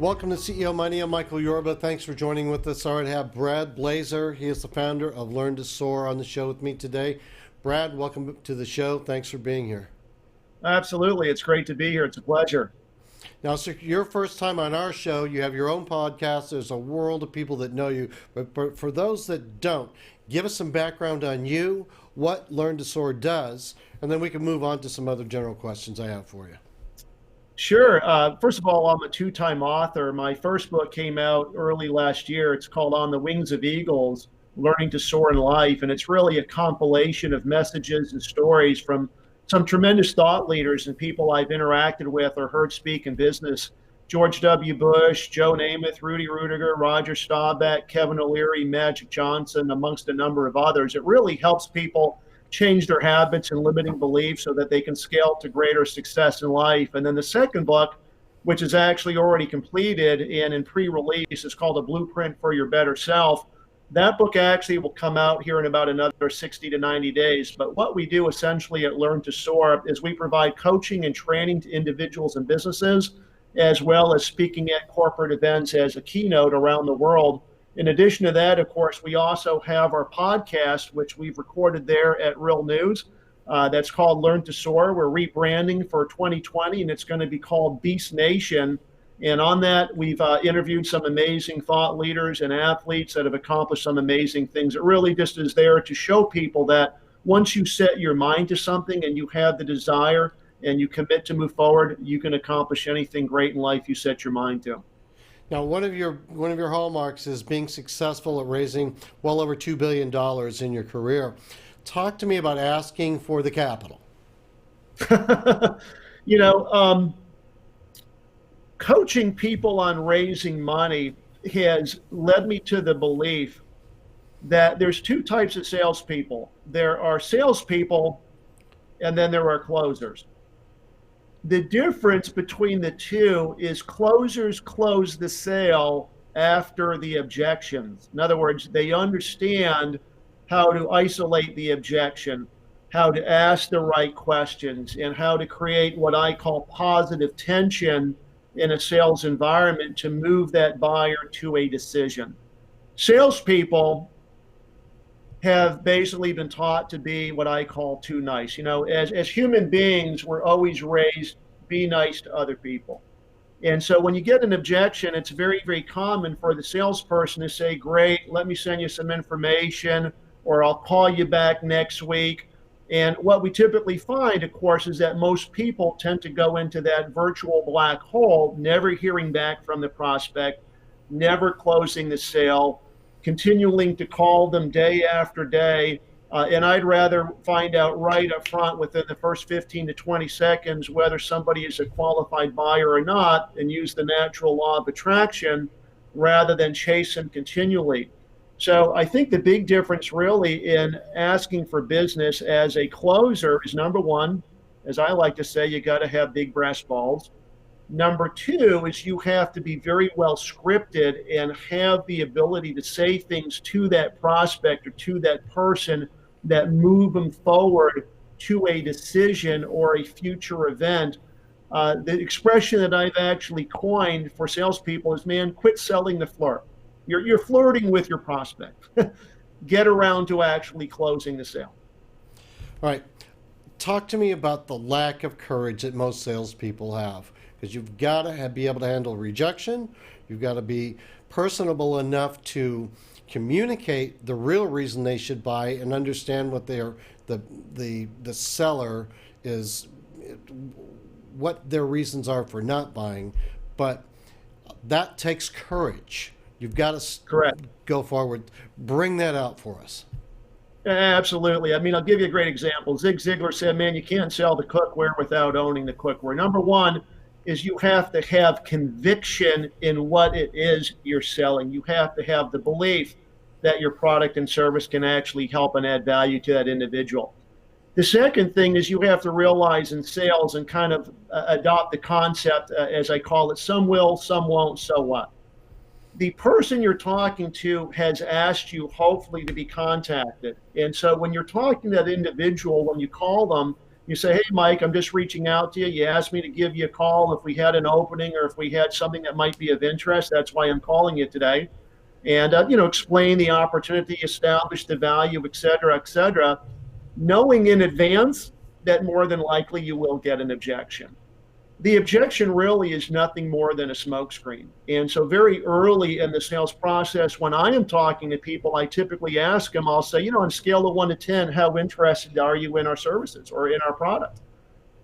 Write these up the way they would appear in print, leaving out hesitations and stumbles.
Welcome to CEO Money. I'm Michael Yorba. Thanks for joining with us. Sorry to have Brad Blazar. He is the founder of Learn to Soar on the show with me today. Brad, welcome to the show. Thanks for being here. Absolutely. It's great to be here. It's a pleasure. Now, so your first time on our show, you have your own podcast. There's a world of people that know you. But for those that don't, give us some background on you, what Learn to Soar does, and then we can move on to some other general questions I have for you. Sure. First of all, I'm a two-time author. My first book came out early last year. It's called On the Wings of Eagles, Learning to Soar in Life. And it's really a compilation of messages and stories from some tremendous thought leaders and people I've interacted with or heard speak in business. George W. Bush, Joe Namath, Rudy Rudiger, Roger Staubach, Kevin O'Leary, Magic Johnson, amongst a number of others. It really helps people change their habits and limiting beliefs so that they can scale to greater success in life. And then the second book, which is actually already completed and in pre-release, is called A Blueprint for Your Better Self. That book actually will come out here in about another 60 to 90 days. But what we do essentially at Learn to Soar is we provide coaching and training to individuals and businesses, as well as speaking at corporate events as a keynote around the world. In addition to that, of course, we also have our podcast, which we've recorded there at Real News. That's called Learn to Soar. We're rebranding for 2020, and it's going to be called Beast Nation. And on that, we've interviewed some amazing thought leaders and athletes that have accomplished some amazing things. It really just is there to show people that once you set your mind to something and you have the desire and you commit to move forward, you can accomplish anything great in life you set your mind to. Now, one of your hallmarks is being successful at raising well over $2 billion in your career. Talk to me about asking for the capital. Coaching people on raising money has led me to the belief that there's two types of salespeople. There are salespeople, and then there are closers. The difference between the two is closers close the sale after the objections. In other words, they understand how to isolate the objection, how to ask the right questions, and how to create what I call positive tension in a sales environment to move that buyer to a decision. Salespeople have basically been taught to be what I call too nice. As human beings, we're always raised, be nice to other people. And so when you get an objection, it's very, very common for the salesperson to say, great, let me send you some information, or I'll call you back next week. And what we typically find, of course, is that most people tend to go into that virtual black hole, never hearing back from the prospect, never closing the sale, continuing to call them day after day. And I'd rather find out right up front within the first 15 to 20 seconds whether somebody is a qualified buyer or not, and use the natural law of attraction rather than chase them continually. So I think the big difference really in asking for business as a closer is, number one, as I like to say, you got to have big brass balls. Number two is you have to be very well scripted and have the ability to say things to that prospect or to that person that move them forward to a decision or a future event. The expression that I've actually coined for salespeople is, man, quit selling the flirt. You're flirting with your prospect. Get around to actually closing the sale. All right. Talk to me about the lack of courage that most salespeople have. Because you've got to be able to handle rejection. You've got to be personable enough to communicate the real reason they should buy and understand what the seller is, what their reasons are for not buying. But that takes courage. You've got to go forward. Bring that out for us. Absolutely. I mean, I'll give you a great example. Zig Ziglar said, man, you can't sell the cookware without owning the cookware. Number one, is you have to have conviction in what it is you're selling. You have to have the belief that your product and service can actually help and add value to that individual. The second thing is you have to realize in sales and kind of adopt the concept, as I call it, some will, some won't, so what? The person you're talking to has asked you, hopefully, to be contacted. And so when you're talking to that individual, when you call them, you say, hey, Mike, I'm just reaching out to you. You asked me to give you a call if we had an opening or if we had something that might be of interest. That's why I'm calling you today. And, explain the opportunity, establish the value, et cetera, knowing in advance that more than likely you will get an objection. The objection really is nothing more than a smokescreen. And so very early in the sales process, when I am talking to people, I typically ask them, I'll say, on a scale of 1 to 10, how interested are you in our services or in our product?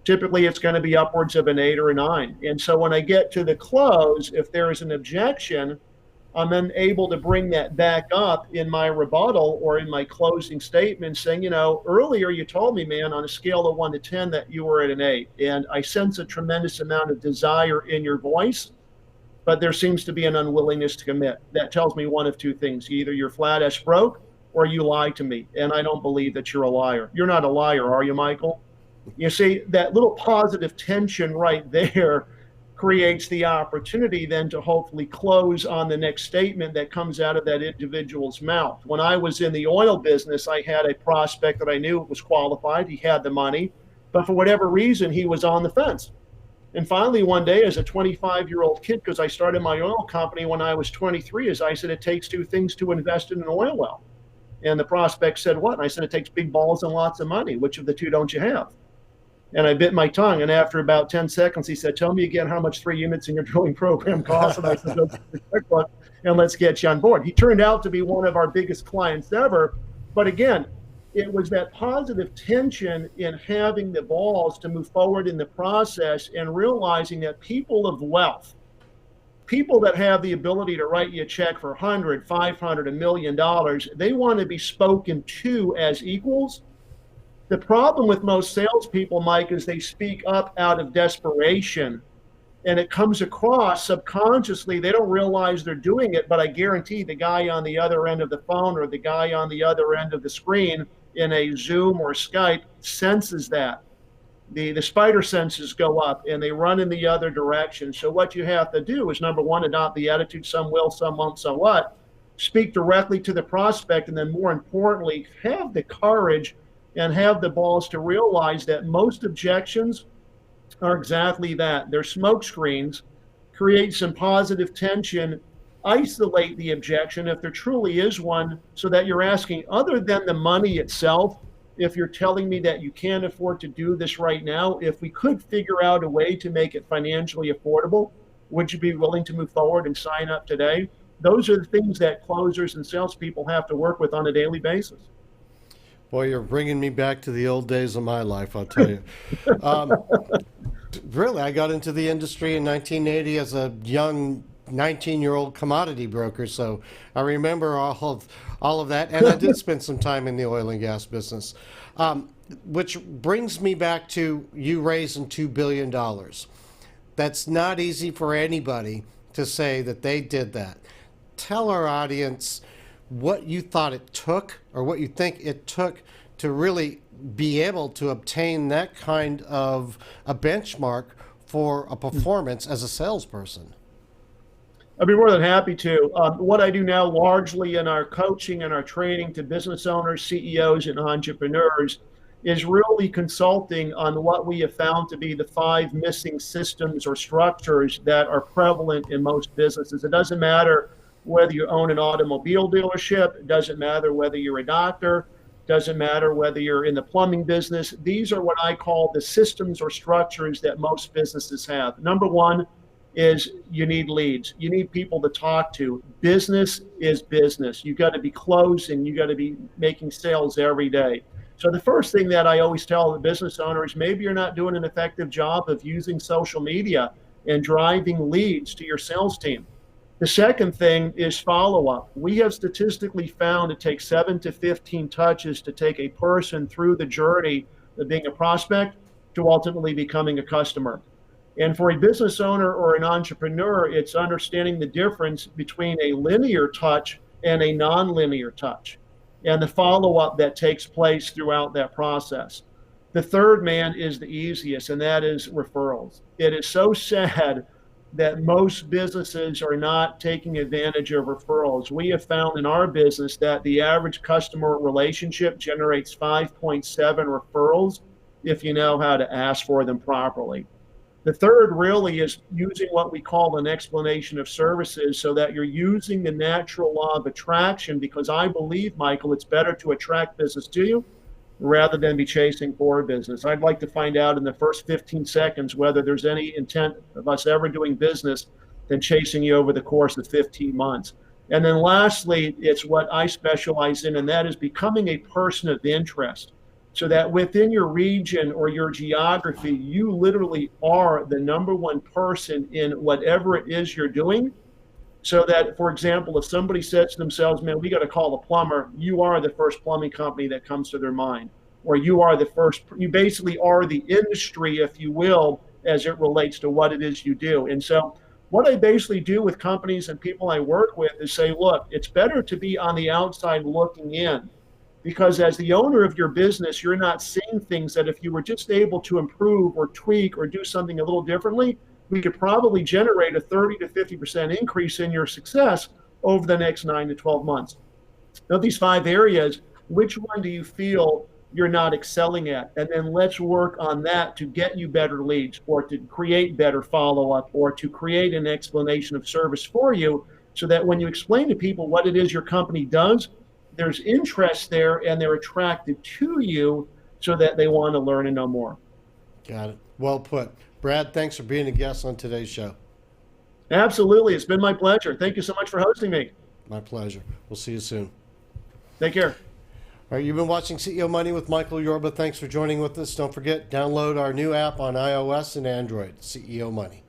Typically, it's going to be upwards of an 8 or a 9. And so when I get to the close, if there is an objection, I'm then able to bring that back up in my rebuttal or in my closing statement saying, earlier you told me, man, on a scale of 1 to 10 that you were at an 8. And I sense a tremendous amount of desire in your voice, but there seems to be an unwillingness to commit. That tells me one of two things. Either you're flat ass broke or you lied to me. And I don't believe that you're a liar. You're not a liar, are you, Michael? You see, that little positive tension right there creates the opportunity then to hopefully close on the next statement that comes out of that individual's mouth. When I was in the oil business, I had a prospect that I knew was qualified. He had the money, but for whatever reason, he was on the fence. And finally, one day, as a 25-year-old kid, because I started my oil company when I was 23, as I said, it takes two things to invest in an oil well. And the prospect said, what? And I said, it takes big balls and lots of money. Which of the two don't you have? And I bit my tongue. And after about 10 seconds, he said, tell me again how much 3 units in your drilling program costs. And I said, go to the checkbook and let's get you on board. He turned out to be one of our biggest clients ever. But again, it was that positive tension in having the balls to move forward in the process and realizing that people of wealth, people that have the ability to write you a check for 100, 500, $1 million, they want to be spoken to as equals. The problem with most salespeople, Mike, is they speak up out of desperation, and it comes across subconsciously. They don't realize they're doing it, but I guarantee the guy on the other end of the phone or the guy on the other end of the screen in a Zoom or Skype senses that. The spider senses go up and they run in the other direction. So what you have to do is, number one, adopt the attitude, some will, some won't, so what? Speak directly to the prospect, and then more importantly, have the courage and have the balls to realize that most objections are exactly that. They're smoke screens, create some positive tension, isolate the objection if there truly is one, so that you're asking, other than the money itself, if you're telling me that you can't afford to do this right now, if we could figure out a way to make it financially affordable, would you be willing to move forward and sign up today? Those are the things that closers and salespeople have to work with on a daily basis. Boy, you're bringing me back to the old days of my life, I'll tell you. Really, I got into the industry in 1980 as a young 19-year-old commodity broker, so I remember all of that, and I did spend some time in the oil and gas business, which brings me back to you raising $2 billion. That's not easy for anybody to say that they did that. Tell our audience what you thought it took, or what you think it took, to really be able to obtain that kind of a benchmark for a performance as a salesperson. I'd be more than happy to. What I do now largely in our coaching and our training to business owners, CEOs, and entrepreneurs is really consulting on what we have found to be the 5 missing systems or structures that are prevalent in most businesses. It doesn't matter whether you own an automobile dealership, it doesn't matter whether you're a doctor, doesn't matter whether you're in the plumbing business. These are what I call the systems or structures that most businesses have. Number one is you need leads. You need people to talk to. Business is business. You got to be closing. You got to be making sales every day. So the first thing that I always tell the business owners, maybe you're not doing an effective job of using social media and driving leads to your sales team. The second thing is follow-up. We have statistically found it takes 7 to 15 touches to take a person through the journey of being a prospect to ultimately becoming a customer. And for a business owner or an entrepreneur, it's understanding the difference between a linear touch and a non-linear touch and the follow-up that takes place throughout that process. The third, man, is the easiest, and that is referrals. It is so sad that most businesses are not taking advantage of referrals. We have found in our business that the average customer relationship generates 5.7 referrals if you know how to ask for them properly. The third really is using what we call an explanation of services so that you're using the natural law of attraction, because I believe, Michael, it's better to attract business to you rather than be chasing for business. I'd like to find out in the first 15 seconds whether there's any intent of us ever doing business than chasing you over the course of 15 months. And then lastly, it's what I specialize in, and that is becoming a person of interest, so that within your region or your geography, you literally are the number one person in whatever it is you're doing. So that, for example, if somebody says to themselves, man, we got to call a plumber, you are the first plumbing company that comes to their mind. Or you are the first, you basically are the industry, if you will, as it relates to what it is you do. And so what I basically do with companies and people I work with is say, look, it's better to be on the outside looking in, because as the owner of your business, you're not seeing things that if you were just able to improve or tweak or do something a little differently, we could probably generate a 30 to 50% increase in your success over the next 9 to 12 months. Of these 5 areas, which one do you feel you're not excelling at? And then let's work on that to get you better leads, or to create better follow-up, or to create an explanation of service for you, so that when you explain to people what it is your company does, there's interest there and they're attracted to you so that they want to learn and know more. Got it. Well put. Brad, thanks for being a guest on today's show. Absolutely. It's been my pleasure. Thank you so much for hosting me. My pleasure. We'll see you soon. Take care. All right, you've been watching CEO Money with Michael Yorba. Thanks for joining with us. Don't forget, download our new app on iOS and Android, CEO Money.